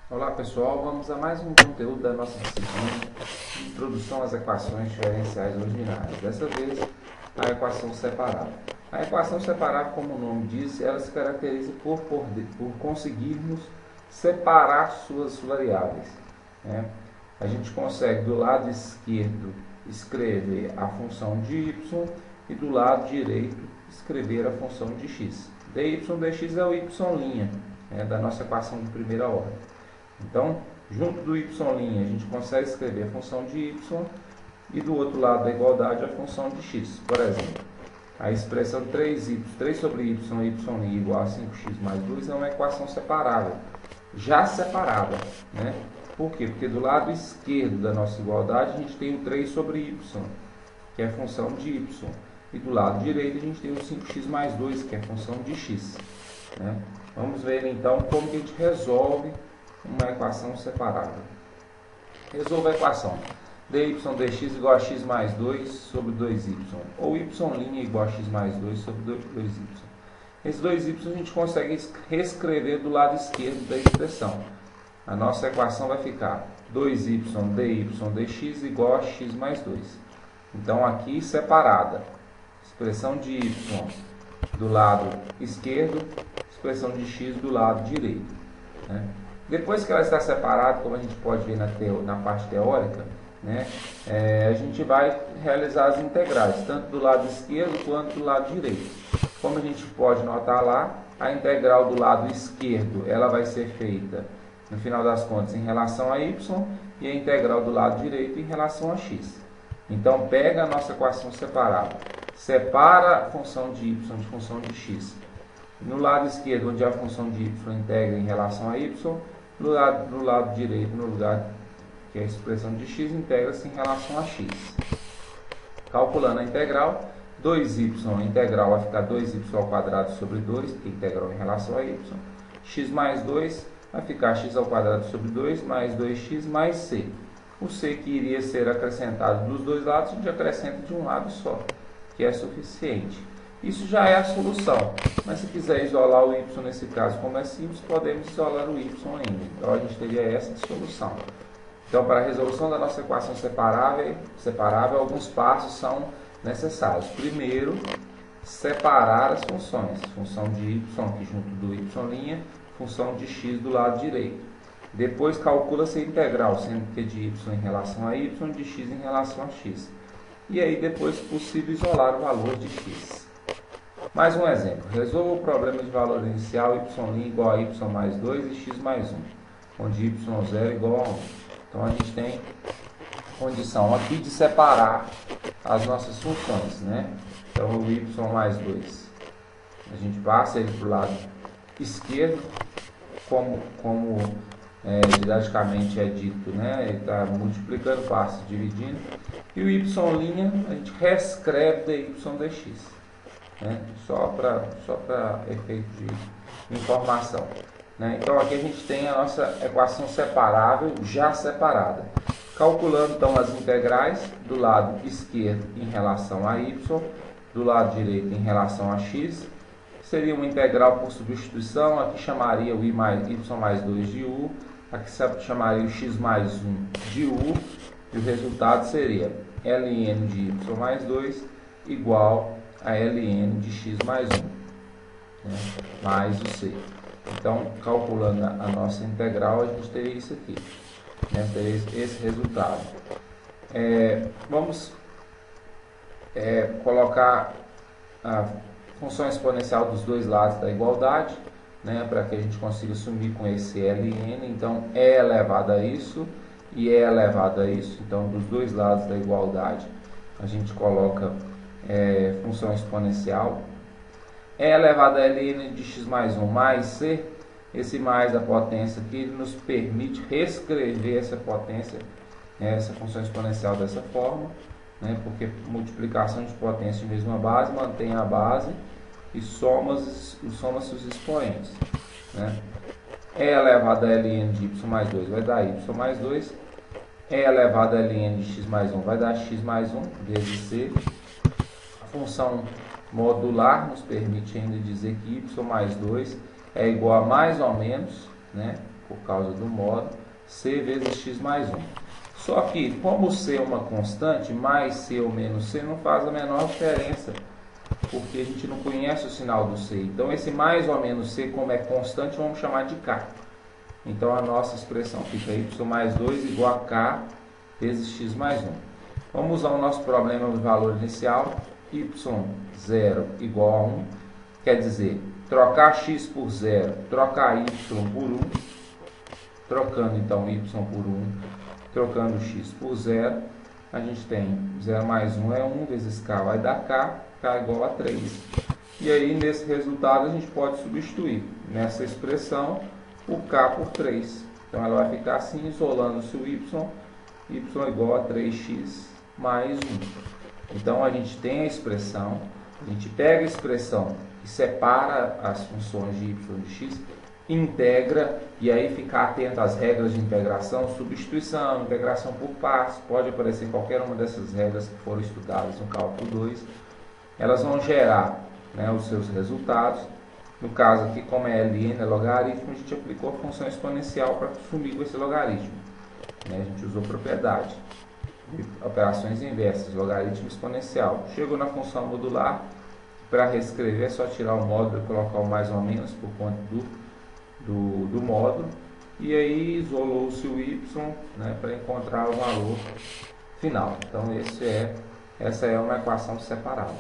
Olá pessoal, vamos a mais um conteúdo da nossa disciplina Introdução às Equações Diferenciais Ordinárias. Dessa vez, a equação separável. A equação separável, como o nome diz, ela se caracteriza por conseguirmos separar suas variáveis, né? A gente consegue do lado esquerdo escrever a função de y e do lado direito escrever a função de x. dy dx é o y', da nossa equação de primeira ordem. Então, junto do y' a gente consegue escrever a função de y e do outro lado da igualdade a função de x. Por exemplo, a expressão 3 sobre y igual a 5x mais 2 é uma equação separável, já separada, né? Por quê? Porque do lado esquerdo da nossa igualdade a gente tem o 3 sobre y, que é a função de y, e do lado direito a gente tem o 5x mais 2, que é a função de x, né? Vamos ver então como que a gente resolve uma equação separável. Resolva a equação dy dx igual a x mais 2 sobre 2y, ou y' igual a x mais 2 sobre 2y. Esses dois y a gente consegue reescrever do lado esquerdo da expressão. A nossa equação vai ficar 2y dy dx igual a x mais 2. Então aqui separada, expressão de y do lado esquerdo, expressão de x do lado direito, né? Depois que ela está separada, como a gente pode ver na parte teórica, né, a gente vai realizar as integrais, tanto do lado esquerdo quanto do lado direito. Como a gente pode notar lá, a integral do lado esquerdo ela vai ser feita, no final das contas, em relação a y, e a integral do lado direito em relação a x. Então, pega a nossa equação separada, separa a função de y de função de x. No lado esquerdo, onde a função de y integra em relação a y, do lado direito, no lugar que é a expressão de x, integra-se em relação a x. Calculando a integral, 2y, a integral vai ficar 2y ao quadrado sobre 2, que é integral em relação a y. X mais 2 vai ficar x ao quadrado sobre 2, mais 2x mais c. O c que iria ser acrescentado dos dois lados, a gente acrescenta de um lado só, que é suficiente. Isso já é a solução, mas se quiser isolar o y nesse caso, como é simples, podemos isolar o y ainda. Então a gente teria essa solução. Então, para a resolução da nossa equação separável, alguns passos são necessários. Primeiro, separar as funções. Função de y aqui junto do y', função de x do lado direito. Depois calcula-se a integral, sendo que de y em relação a y, de x em relação a x. E aí depois é possível isolar o valor de x. Mais um exemplo. Resolva o problema de valor inicial y' igual a y mais 2 e x mais 1, onde y0 igual a 1. Então a gente tem condição aqui de separar as nossas funções, né? Então o y mais 2, a gente passa ele para o lado esquerdo, como didaticamente é dito, né? Ele está multiplicando, passa dividindo, e o y' a gente reescreve dy dx, né? Só para efeito de informação, né? Então aqui a gente tem a nossa equação separável já separada. Calculando então as integrais do lado esquerdo em relação a y, do lado direito em relação a x, seria uma integral por substituição. Aqui chamaria o y mais 2 de u, aqui chamaria o x mais 1 de u, e o resultado seria ln de y mais 2 igual a ln de x mais 1, né, mais o c. Então, calculando a nossa integral, a gente teria isso aqui, né, teria esse resultado. Vamos colocar a função exponencial dos dois lados da igualdade, né, para que a gente consiga sumir com esse ln. Então, é elevado a isso e é elevado a isso. Então, dos dois lados da igualdade, a gente coloca função exponencial. É elevado a ln de x mais 1 mais c. Esse mais da potência aqui nos permite reescrever essa potência, essa função exponencial dessa forma, né, porque multiplicação de potência de mesma base mantém a base e soma-se os expoentes, né? É elevado a ln de y mais 2 vai dar y mais 2. É elevado a ln de x mais 1 vai dar x mais 1 vezes c. A função modular nos permite ainda dizer que y mais 2 é igual a mais ou menos, né, por causa do módulo, c vezes x mais 1. Só que, como c é uma constante, mais c ou menos c não faz a menor diferença, porque a gente não conhece o sinal do c. Então, esse mais ou menos c, como é constante, vamos chamar de k. Então, a nossa expressão fica y mais 2 igual a k vezes x mais 1. Vamos usar o nosso problema do valor inicial, y0 igual a 1, quer dizer, trocar x por 0, trocar y por 1, trocando então y por 1, trocando x por 0, a gente tem 0 mais 1 é 1 vezes k vai dar k igual a 3. E aí, nesse resultado, a gente pode substituir nessa expressão o k por 3. Então, ela vai ficar assim, isolando-se o y igual a 3x mais 1. Então, a gente tem a expressão, a gente pega a expressão que separa as funções de y e de x, integra, e aí ficar atento às regras de integração, substituição, integração por partes, pode aparecer qualquer uma dessas regras que foram estudadas no cálculo 2. Elas vão gerar, né, os seus resultados. No caso aqui, como é ln, é logaritmo, a gente aplicou a função exponencial para sumir com esse logaritmo. Né? A gente usou propriedade de operações inversas, logaritmo exponencial. Chegou na função modular, para reescrever é só tirar o módulo e colocar o mais ou menos por conta do módulo. E aí isolou-se o y, né, para encontrar o valor final. Então essa é uma equação separável.